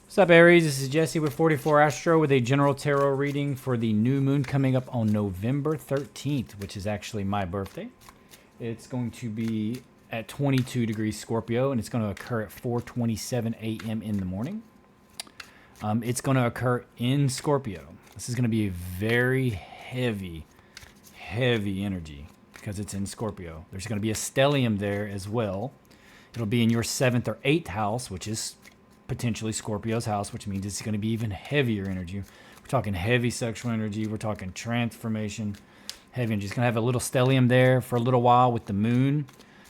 What's up, Aries? This is Jesse with 44 Astro with a general tarot reading for the new moon coming up on November 13th, which is actually my birthday. It's going to be at 22 degrees Scorpio, and it's going to occur at 4:27 a.m. in the morning. It's going to occur in Scorpio. This is going to be a very heavy energy because it's in Scorpio. There's going to be a stellium there as well. It'll be in your 7th or 8th house, which is potentially Scorpio's house, which means it's going to be even heavier energy. We're talking heavy sexual energy. We're talking transformation, heavy energy. It's going to have a little stellium there for a little while with the moon,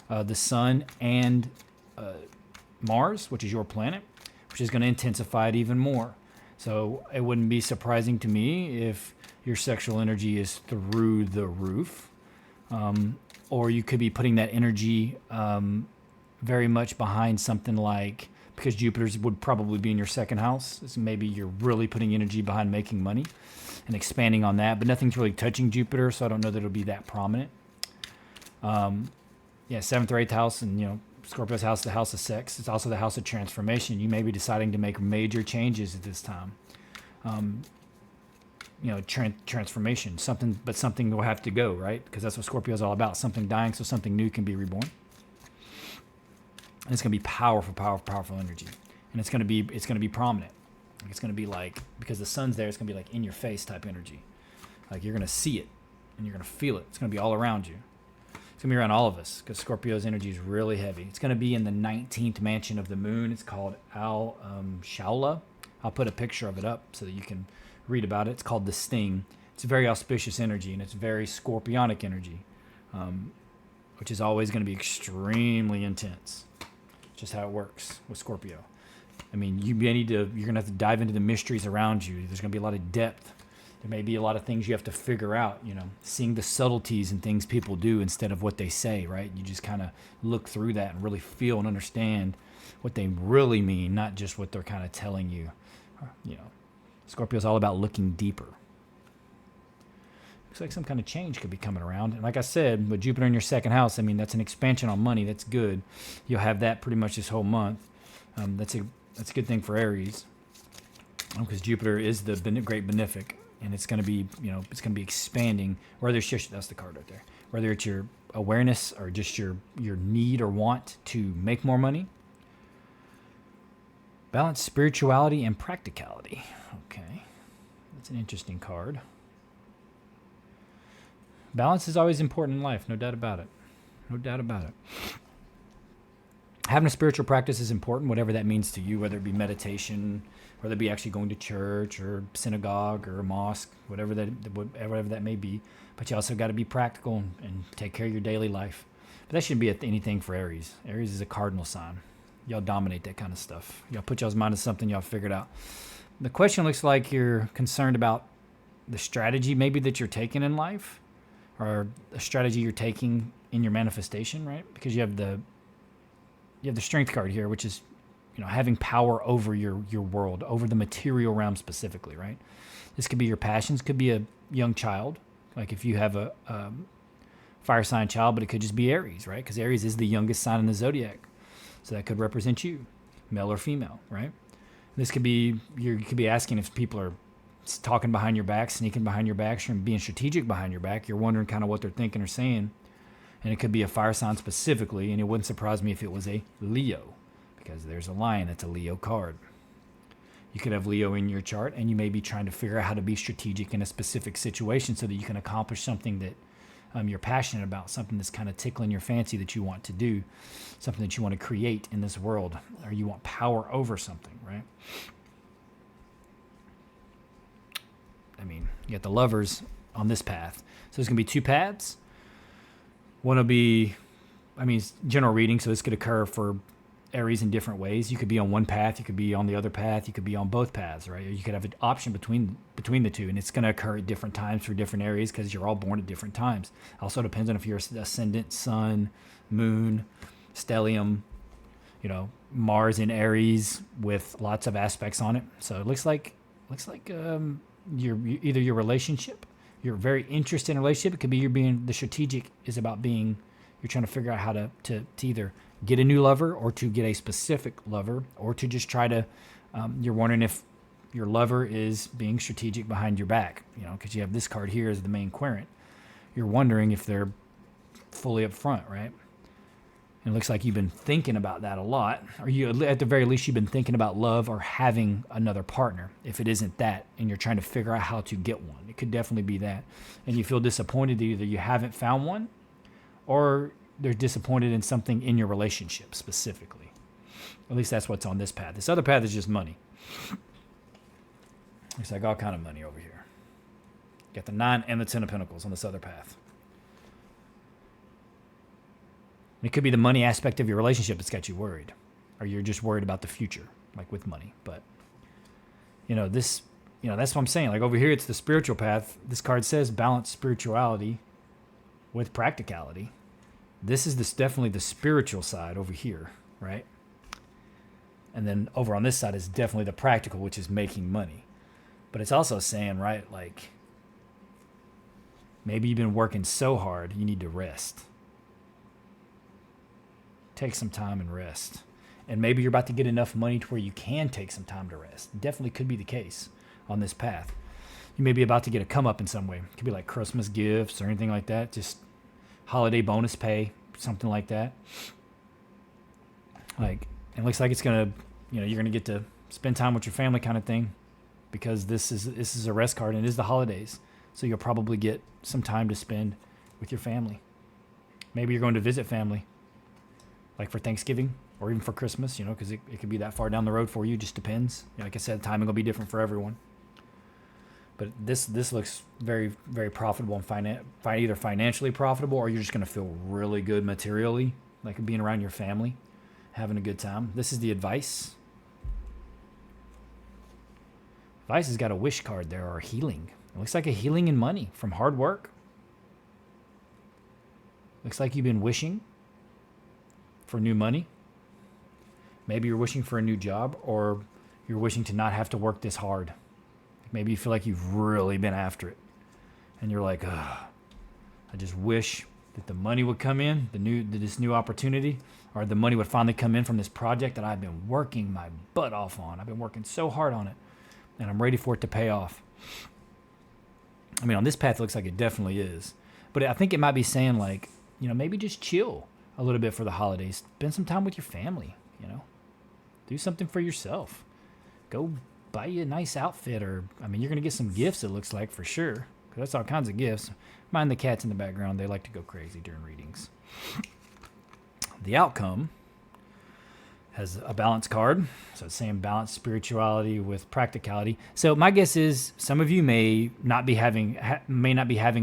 the sun, and Mars, which is your planet, which is going to intensify it even more. So it wouldn't be surprising to me if your sexual energy is through the roof, or you could be putting that energy very much behind something like, because Jupiter's would probably be in your 2nd house. So maybe you're really putting energy behind making money and expanding on that, but nothing's really touching Jupiter, so I don't know that it'll be that prominent. 7th or 8th house, and Scorpio's house, the house of sex. It's also the house of transformation. You may be deciding to make major changes at this time. Transformation, something will have to go, right? Because that's what Scorpio is all about. Something dying so something new can be reborn. And it's going to be powerful energy. And it's going to be prominent. It's going to be like, because the sun's there, it's going to be like in your face type energy. Like you're going to see it and you're going to feel it. It's going to be all around you. It's going to be around all of us because Scorpio's energy is really heavy. It's going to be in the 19th mansion of the moon. It's called Shaula. I'll put a picture of it up so that you can read about it. It's called the Sting. It's a very auspicious energy, and it's very scorpionic energy, which is always going to be extremely intense. Just how it works with Scorpio. I mean, you're going to have to dive into the mysteries around you. There's going to be a lot of depth. There may be a lot of things you have to figure out, seeing the subtleties and things people do instead of what they say, right? You just kind of look through that and really feel and understand what they really mean, not just what they're kind of telling you. Scorpio's all about looking deeper. Looks like some kind of change could be coming around. And like I said, with Jupiter in your 2nd house, I mean, that's an expansion on money. That's good. You'll have that pretty much this whole month. That's a good thing for Aries, because Jupiter is the great benefic, and it's going to be, it's going to be expanding. Whether it's just, that's the card right there. Whether it's your awareness or just your need or want to make more money. Balance spirituality and practicality. Okay, that's an interesting card. Balance is always important in life, no doubt about it. No doubt about it. Having a spiritual practice is important, whatever that means to you, whether it be meditation, whether it be actually going to church or synagogue or a mosque, whatever that may be. But you also got to be practical and take care of your daily life. But that shouldn't be anything for Aries. Aries is a cardinal sign. Y'all dominate that kind of stuff. Y'all put y'all's mind to something, y'all figure it out. The question looks like you're concerned about the strategy maybe that you're taking in life, or a strategy you're taking in your manifestation, right? Because you have the strength card here, which is, having power over your world, over the material realm specifically, right? This could be your passions, could be a young child, like if you have a fire sign child, but it could just be Aries, right? Because Aries is the youngest sign in the zodiac, so that could represent you, male or female, right? This could be, you could be asking if people are talking behind your back, sneaking behind your back, and being strategic behind your back. You're wondering kind of what they're thinking or saying. And it could be a fire sign specifically, and it wouldn't surprise me if it was a Leo, because there's a lion that's a Leo card. You could have Leo in your chart, and you may be trying to figure out how to be strategic in a specific situation so that you can accomplish something that you're passionate about, something that's kind of tickling your fancy that you want to do, something that you want to create in this world, or you want power over something, right? I mean, you got the Lovers on this path. So there's going to be 2 paths. One will be, it's general reading, so this could occur for Aries in different ways. You could be on one path, you could be on the other path, you could be on both paths, right? Or you could have an option between the two, and it's going to occur at different times for different Aries because you're all born at different times. Also depends on if you're ascendant, sun, moon, stellium, Mars in Aries with lots of aspects on it. So it looks like either your relationship, you're very interested in a relationship. It could be you're being, the strategic is about being, you're trying to figure out how to either get a new lover or to get a specific lover or to just try to You're wondering if your lover is being strategic behind your back, because you have this card here as the main querent. You're wondering if they're fully up front, right? And it looks like you've been thinking about that a lot, or you, at the very least, you've been thinking about love or having another partner. If it isn't that, and you're trying to figure out how to get one, it could definitely be that. And you feel disappointed that either you haven't found one, or they're disappointed in something in your relationship specifically. At least that's what's on this path. This other path is just money. Looks like all kind of money over here. Got the 9 and the 10 of Pentacles on this other path. It could be the money aspect of your relationship that's got you worried, or you're just worried about the future, like with money. But that's what I'm saying. Like over here, it's the spiritual path. This card says balance spirituality with practicality. This is definitely the spiritual side over here, right? And then over on this side is definitely the practical, which is making money. But it's also saying, right, like maybe you've been working so hard, you need to rest. Take some time and rest. And maybe you're about to get enough money to where you can take some time to rest. Definitely could be the case on this path. You may be about to get a come up in some way. It could be like Christmas gifts or anything like that. Just holiday bonus pay, something like that. Like, it looks like it's going to, you're going to get to spend time with your family kind of thing, because this is a rest card and it is the holidays. So you'll probably get some time to spend with your family. Maybe you're going to visit family, like for Thanksgiving or even for Christmas, because it could be that far down the road for you. Just depends. Like I said, timing will be different for everyone. But this looks very, very profitable and either financially profitable, or you're just going to feel really good materially, like being around your family, having a good time. This is the advice. Advice has got a wish card there, or healing. It looks like a healing and money from hard work. Looks like you've been wishing for new money. Maybe you're wishing for a new job, or you're wishing to not have to work this hard. Maybe you feel like you've really been after it, and you're like, ugh, I just wish that the money would come in, this new opportunity, or the money would finally come in from this project that I've been working my butt off on. I've been working so hard on it, and I'm ready for it to pay off. I mean, on this path, it looks like it definitely is. But I think it might be saying, like, maybe just chill a little bit for the holidays. Spend some time with your family, Do something for yourself. Go buy you a nice outfit, or, you're going to get some gifts, it looks like, for sure. Because that's all kinds of gifts. Mind the cats in the background. They like to go crazy during readings. The outcome has a balance card. So it's saying balance spirituality with practicality. So my guess is some of you may not be having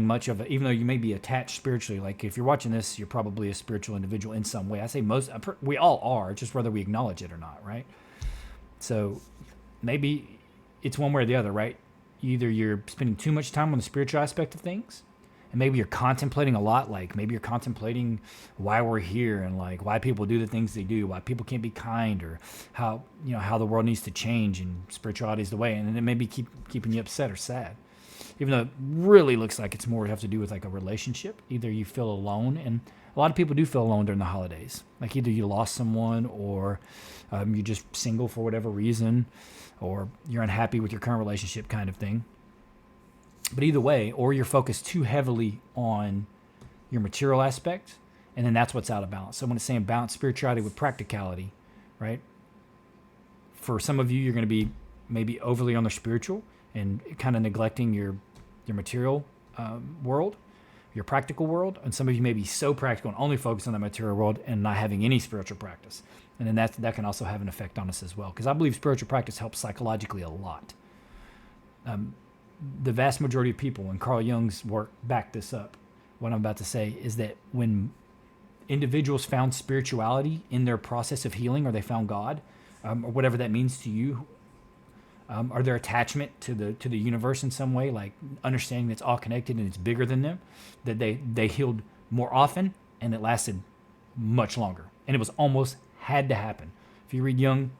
much of it, even though you may be attached spiritually. Like if you're watching this, you're probably a spiritual individual in some way. I say we all are, just whether we acknowledge it or not, right? So maybe it's one way or the other, right? Either you're spending too much time on the spiritual aspect of things, and maybe you're contemplating a lot, like maybe you're contemplating why we're here, and like why people do the things they do, why people can't be kind, or how the world needs to change, and spirituality is the way, and it may be keeping you upset or sad, even though it really looks like it's more to have to do with like a relationship. Either you feel alone, and a lot of people do feel alone during the holidays, like either you lost someone, or you're just single for whatever reason, or you're unhappy with your current relationship kind of thing. But either way, or you're focused too heavily on your material aspect, and then that's what's out of balance. So when it's saying balance spirituality with practicality, right? For some of you, you're going to be maybe overly on the spiritual and kind of neglecting your material world, your practical world. And some of you may be so practical and only focused on the material world and not having any spiritual practice. And then that can also have an effect on us as well. Because I believe spiritual practice helps psychologically a lot. The vast majority of people, and Carl Jung's work backed this up, what I'm about to say is that when individuals found spirituality in their process of healing, or they found God, or whatever that means to you, or their attachment to the universe in some way, like understanding that it's all connected and it's bigger than them, that they healed more often, and it lasted much longer. And it was almost had to happen. If you read Jung,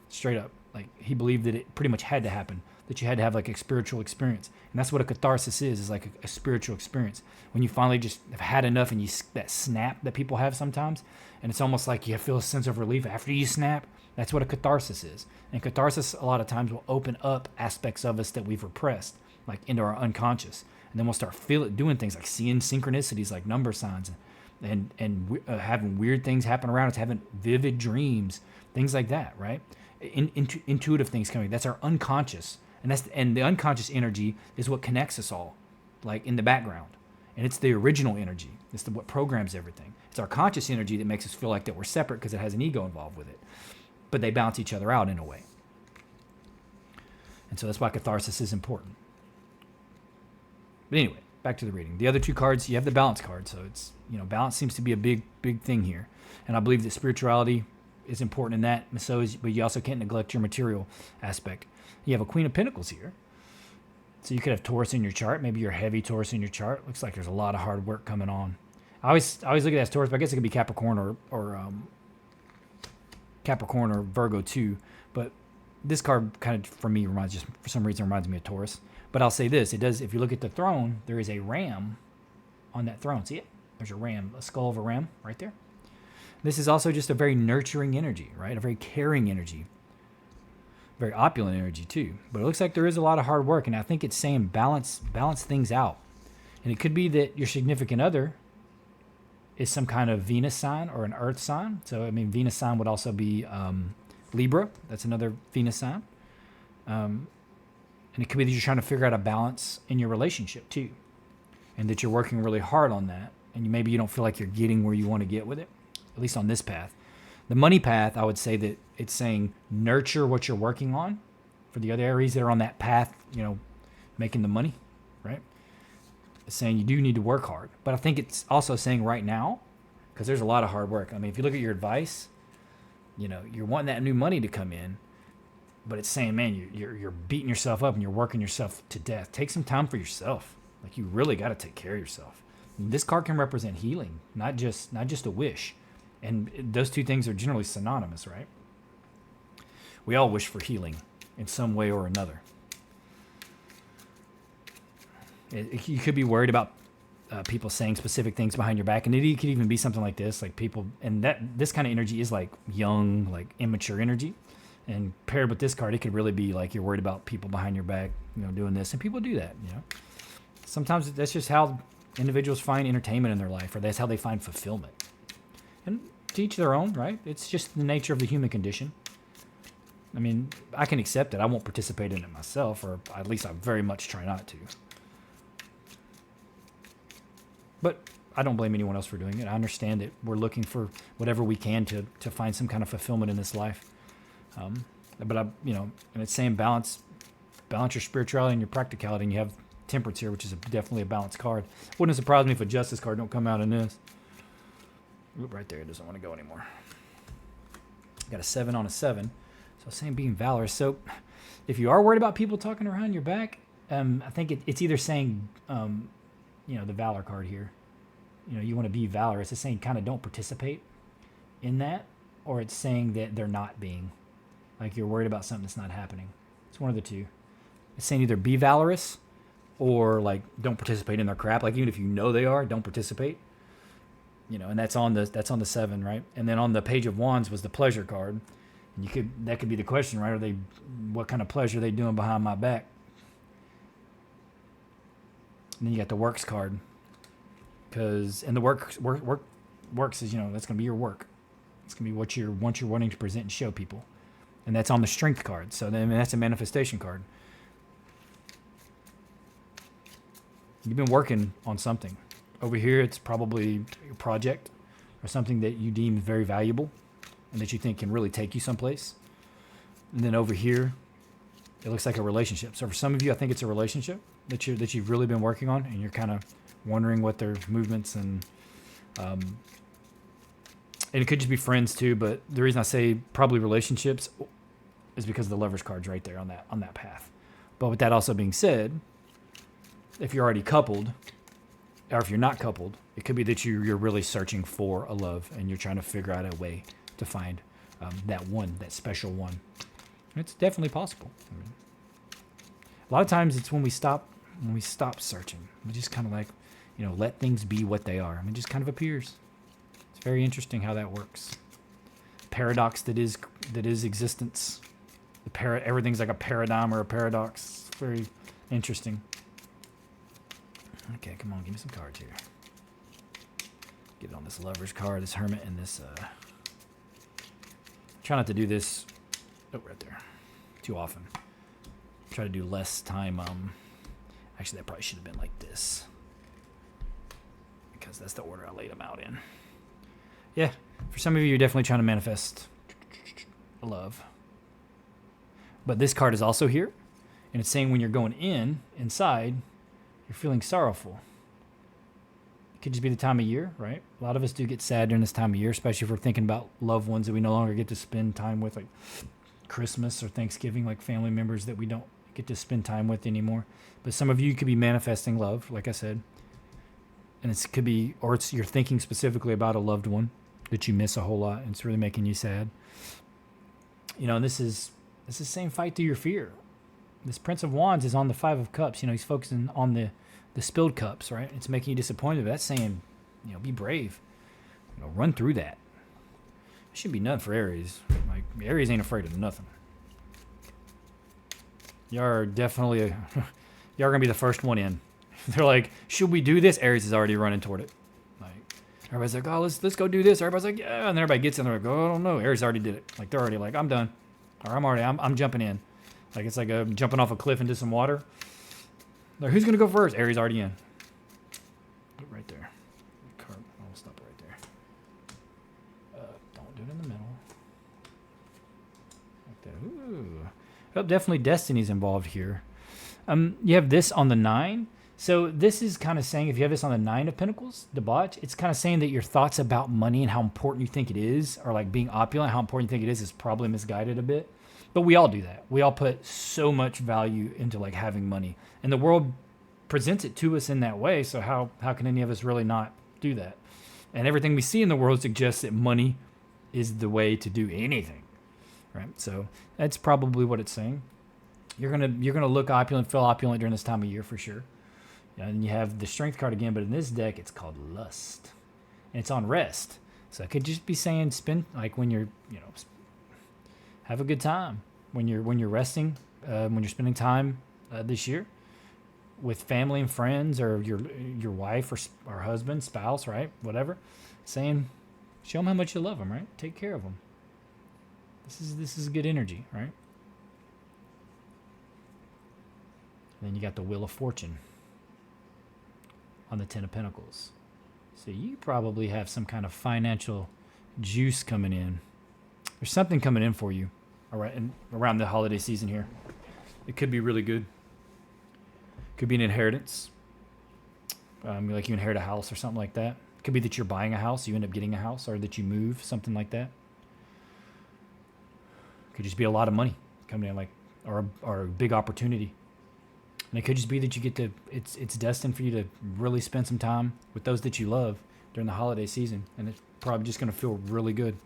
straight up, like he believed that it pretty much had to happen. that you had to have like a spiritual experience. And that's what a catharsis is like a spiritual experience. When you finally just have had enough and that snap that people have sometimes, and it's almost like you feel a sense of relief after you snap. That's what a catharsis is. And catharsis a lot of times will open up aspects of us that we've repressed, like into our unconscious. And then we'll start doing things like seeing synchronicities like number signs and having weird things happen around us, having vivid dreams, things like that, right? Intuitive things coming. That's our unconscious. And the unconscious energy is what connects us all, like in the background. And it's the original energy. It's what programs everything. It's our conscious energy that makes us feel like that we're separate because it has an ego involved with it. But they balance each other out in a way. And so that's why catharsis is important. But anyway, back to the reading. The other two cards, you have the balance card. So it's, balance seems to be a big thing here. And I believe that spirituality is important in that. But you also can't neglect your material aspect. You have a Queen of Pentacles here. So you could have Taurus in your chart. Maybe you're heavy Taurus in your chart. Looks like there's a lot of hard work coming on. I always look at that as Taurus, but I guess it could be Capricorn or Virgo too. But this card kind of, for me, for some reason, reminds me of Taurus. But I'll say this. It does, if you look at the throne, there is a ram on that throne. See it? There's a ram, a skull of a ram right there. This is also just a very nurturing energy, right? A very caring energy. Very opulent energy too. But it looks like there is a lot of hard work. And I think it's saying balance things out. And it could be that your significant other is some kind of Venus sign or an Earth sign. So, Venus sign would also be Libra. That's another Venus sign. And it could be that you're trying to figure out a balance in your relationship too. And that you're working really hard on that. And maybe you don't feel like you're getting where you want to get with it, at least on this path. The money path, I would say that it's saying nurture what you're working on. For the other Aries that are on that path, making the money, right? It's saying you do need to work hard. But I think it's also saying right now, because there's a lot of hard work. If you look at your advice, you're wanting that new money to come in, but it's saying, man, you're beating yourself up and you're working yourself to death. Take some time for yourself. Like, you really got to take care of yourself. And this card can represent healing, not just a wish. And those two things are generally synonymous, right? We all wish for healing in some way or another. You could be worried about people saying specific things behind your back, and it could even be something like this, like people, and this kind of energy is like young, like immature energy. And paired with this card, it could really be like you're worried about people behind your back, doing this, and people do that. Sometimes that's just how individuals find entertainment in their life, or that's how they find fulfillment. And to each their own, right? It's just the nature of the human condition. I can accept it. I won't participate in it myself, or at least I very much try not to. But I don't blame anyone else for doing it. I understand that we're looking for whatever we can to find some kind of fulfillment in this life. But and it's saying balance your spirituality and your practicality, and you have Temperance here, which is definitely a balanced card. Wouldn't surprise me if a Justice card don't come out in this. Oop, right there, it doesn't want to go anymore. Got a 7 on a 7. So saying being valorous. So if you are worried about people talking around your back, I think it's either saying, the Valor card here, you want to be valorous. It's saying kind of don't participate in that, or it's saying that they're not being, like you're worried about something that's not happening. It's one of the two. It's saying either be valorous or like don't participate in their crap. Like even if you know they are, don't participate. And that's on the 7, right? And then on the Page of Wands was the pleasure card. And that could be the question, right? What kind of pleasure are they doing behind my back? And then you got the Works card. And the works is, that's going to be your work. It's going to be what you're wanting to present and show people. And that's on the Strength card. So then that's a manifestation card. You've been working on something. Over here, it's probably a project or something that you deem very valuable and that you think can really take you someplace. And then over here, it looks like a relationship. So for some of you, I think it's a relationship that you've really been working on, and you're kind of wondering what their movements and it could just be friends too. But the reason I say probably relationships is because of the Lovers card's right there on that path. But with that also being said, if you're already coupled, or if you're not coupled, it could be that you're really searching for a love and you're trying to figure out a way to find that special one. It's definitely possible. A lot of times it's when we stop searching. We just kind of like, let things be what they are. I mean, it just kind of appears. It's very interesting how that works. Paradox that is existence. Everything's like a paradigm or a paradox. It's very interesting. Okay, come on, give me some cards here. Get it on this Lover's card, this Hermit, and this. Try not to do this. Oh, right there. Too often. Try to do less time. Actually, that probably should have been like this, because that's the order I laid them out in. Yeah, for some of you, you're definitely trying to manifest love. But this card is also here, and it's saying when you're going inside, you're feeling sorrowful. It could just be the time of year, right? A lot of us do get sad during this time of year, especially if we're thinking about loved ones that we no longer get to spend time with, like Christmas or Thanksgiving, like family members that we don't get to spend time with anymore. But some of you could be manifesting love, like I said. And it could be, or you're thinking specifically about a loved one that you miss a whole lot, and it's really making you sad. And this is the same fight through your fear. This Prince of Wands is on the Five of Cups. He's focusing on the spilled cups, right? It's making you disappointed. But that's saying, be brave. Run through that. It should be nothing for Aries. Like, Aries ain't afraid of nothing. Y'all are definitely, y'all are going to be the first one in. They're like, should we do this? Aries is already running toward it. Like, everybody's like, oh, let's go do this. Everybody's like, yeah. And then everybody gets in there like, oh, I don't know. Aries already did it. Like, they're already like, I'm done. Or I'm jumping in. Like, it's like jumping off a cliff into some water. Like, who's going to go first? Aries already in. Right there. I'll stop right there. Don't do it in the middle. Like that. Ooh. Oh, definitely destiny's involved here. You have this on the 9. So this is kind of saying, if you have this on the 9 of Pentacles, debauch, it's kind of saying that your thoughts about money and how important you think it is, or like being opulent, how important you think it is probably misguided a bit. But we all do that. We all put so much value into like having money, and the world presents it to us in that way. So how can any of us really not do that? And everything we see in the world suggests that money is the way to do anything, right? So that's probably what it's saying. You're gonna look opulent, feel opulent during this time of year for sure. And you have the Strength card again, but in this deck it's called Lust, and it's on rest. So it could just be saying spend, like when you're have a good time when you're resting, when you're spending time this year with family and friends, or your wife or husband, spouse, right? Whatever. Saying, show them how much you love them, right? Take care of them. This is good energy, right? And then you got the Wheel of Fortune on the 10 of Pentacles. So you probably have some kind of financial juice coming in. There's something coming in for you around the holiday season here. It could be really good. Could be an inheritance. Like you inherit a house or something like that. It could be that you're buying a house, you end up getting a house, or that you move, something like that. Could just be a lot of money coming in, like, or a big opportunity. And it could just be that you get to, it's destined for you to really spend some time with those that you love during the holiday season. And it's probably just going to feel really good.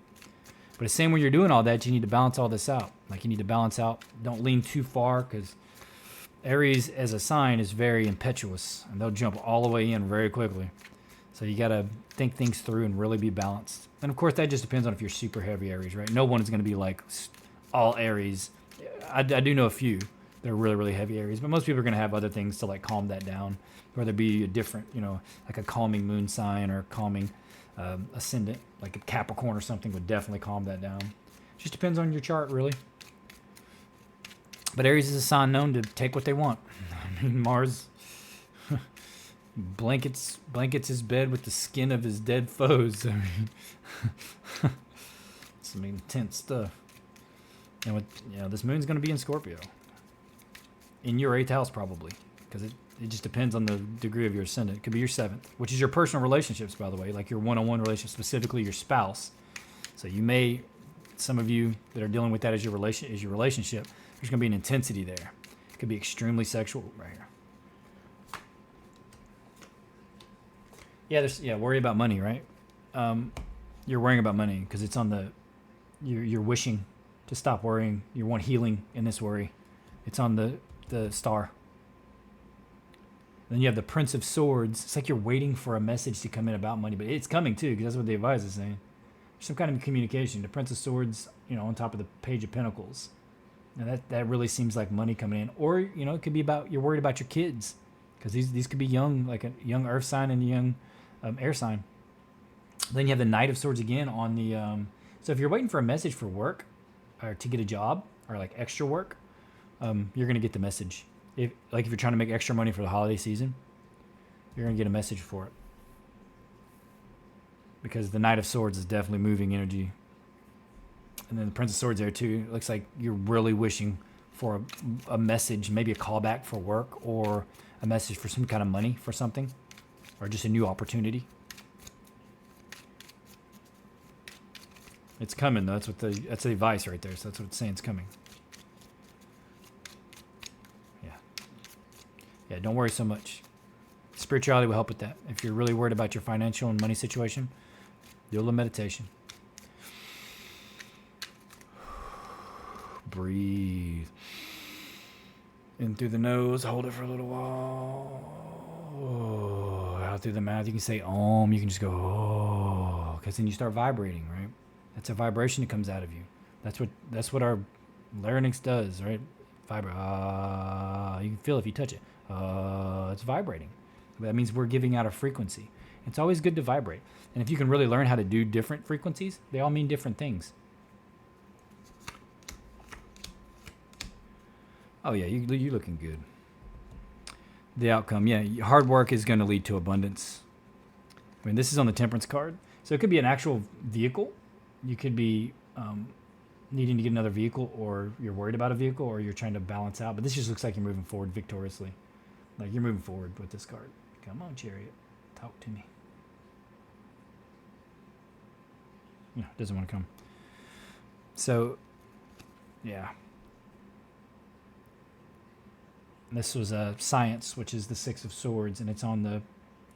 But it's saying when you're doing all that, you need to balance all this out. Like, you need to balance out. Don't lean too far, because Aries as a sign is very impetuous, and they'll jump all the way in very quickly. So you got to think things through and really be balanced. And of course, that just depends on if you're super heavy Aries, right? No one is going to be like all Aries. I do know a few. They're really, really heavy Aries, but most people are going to have other things to like calm that down, whether it be a different, like a calming moon sign or calming ascendant, like a Capricorn or something would definitely calm that down. Just depends on your chart, really. But Aries is a sign known to take what they want. I mean, Mars blankets his bed with the skin of his dead foes. I mean, some intense stuff. And this moon's going to be in Scorpio. In your 8th house, probably, because it just depends on the degree of your ascendant. It could be your 7th, which is your personal relationships, by the way, like your one-on-one relationship, specifically your spouse. So some of you that are dealing with that as your relationship, there's going to be an intensity there. It could be extremely sexual right here. Yeah, worry about money, right? You're worrying about money because it's on you're wishing to stop worrying. You want healing in this worry. It's on the star. Then you have the Prince of Swords. It's like you're waiting for a message to come in about money, but it's coming too, because that's what the advisor is saying. Some kind of communication. The Prince of Swords, on top of the Page of Pentacles. Now that really seems like money coming in. Or, it could be about, you're worried about your kids. Because these could be young, like a young earth sign and a young air sign. Then you have the Knight of Swords again on the, so if you're waiting for a message for work, or to get a job, or like extra work, you're going to get the message. If you're trying to make extra money for the holiday season, you're going to get a message for it. Because the Knight of Swords is definitely moving energy. And then the Prince of Swords there too. It looks like you're really wishing for a message, maybe a callback for work, or a message for some kind of money for something, or just a new opportunity. It's coming though. That's the advice right there. So that's what it's saying. It's coming. Yeah, don't worry so much. Spirituality will help with that. If you're really worried about your financial and money situation, do a little meditation. Breathe. In through the nose, hold it for a little while. Out through the mouth, you can say Om, you can just go, oh, because then you start vibrating, right? That's a vibration that comes out of you. That's what our larynx does, right? Vibrate. You can feel it if you touch it. It's vibrating. That means we're giving out a frequency. It's always good to vibrate. And if you can really learn how to do different frequencies, they all mean different things. Oh yeah, you're looking good. The outcome, yeah, hard work is going to lead to abundance. I mean, this is on the Temperance card. So it could be an actual vehicle. You could be needing to get another vehicle, or you're worried about a vehicle, or you're trying to balance out. But this just looks like you're moving forward victoriously. Like you're moving forward with this card. Come on, Chariot. Talk to me. No, it doesn't want to come. So, yeah. This was Science, which is the Six of Swords, and it's on the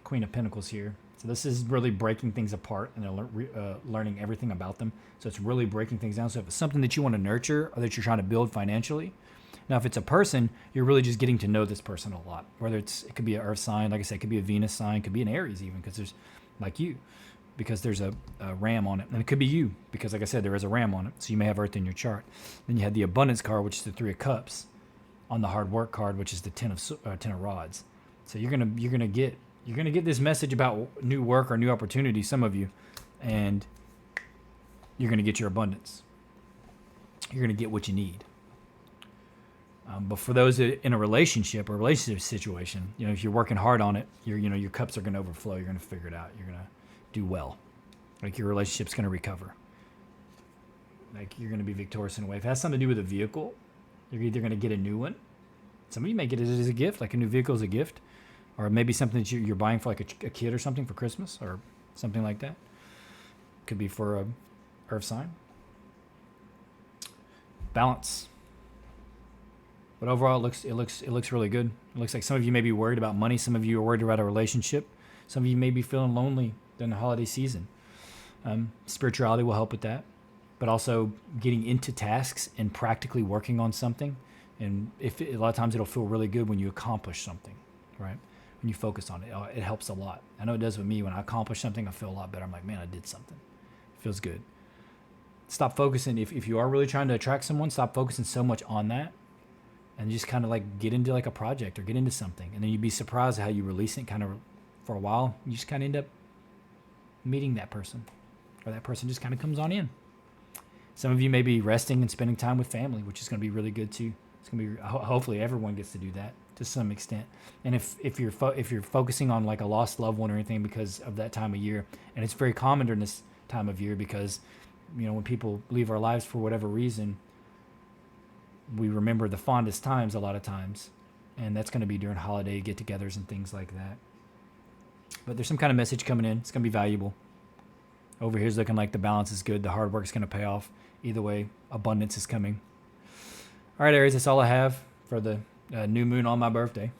Queen of Pentacles here. So this is really breaking things apart and learning everything about them. So it's really breaking things down. So if it's something that you want to nurture or that you're trying to build financially, now if it's a person, you're really just getting to know this person a lot. Whether it could be an Earth sign, like I said, it could be a Venus sign, it could be an Aries even, because there's like you, because there's a ram on it, and it could be you because, like I said, there is a ram on it. So you may have Earth in your chart. Then you have the Abundance card, which is the Three of Cups, on the Hard Work card, which is the Ten of Rods. So you're gonna get this message about new work or new opportunity, some of you, and you're gonna get your abundance. You're gonna get what you need. But for those in a relationship or relationship situation, if you're working hard on it, your cups are gonna overflow. You're gonna figure it out. You're gonna do well. Like your relationship's gonna recover. Like you're gonna be victorious in a way. If it has something to do with a vehicle, you're either gonna get a new one. Some of you may get it as a gift, like a new vehicle as a gift. Or maybe something that you're buying for like a kid or something for Christmas or something like that. Could be for a Earth sign. Balance. But overall, it looks really good. It looks like some of you may be worried about money. Some of you are worried about a relationship. Some of you may be feeling lonely during the holiday season. Spirituality will help with that. But also getting into tasks and practically working on something. And a lot of times it'll feel really good when you accomplish something, right? When you focus on it, it helps a lot. I know it does with me. When I accomplish something, I feel a lot better. I'm like, man, I did something. It feels good. Stop focusing. If you are really trying to attract someone, stop focusing so much on that and just kind of like get into like a project or get into something. And then you'd be surprised how you release it kind of for a while. You just kind of end up meeting that person, or that person just kind of comes on in. Some of you may be resting and spending time with family, which is going to be really good too. It's going to be, hopefully everyone gets to do that to some extent. And if you're focusing on like a lost loved one or anything because of that time of year, and it's very common during this time of year because, when people leave our lives for whatever reason, we remember the fondest times a lot of times. And that's going to be during holiday get-togethers and things like that. But there's some kind of message coming in. It's going to be valuable. Over here's looking like the balance is good. The hard work is going to pay off. Either way, abundance is coming. All right, Aries, that's all I have for the new moon on my birthday,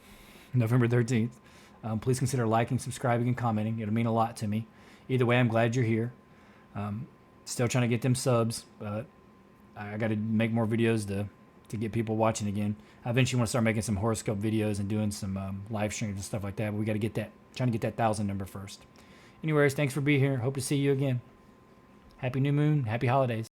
November 13th. Please consider liking, subscribing, and commenting. It'll mean a lot to me. Either way, I'm glad you're here. Still trying to get them subs, but I got to make more videos to to get people watching again. I eventually want to start making some horoscope videos and doing some live streams and stuff like that. But we got to get that, trying to get that 1,000 number first. Anyways, thanks for being here. Hope to see you again. Happy new moon. Happy holidays.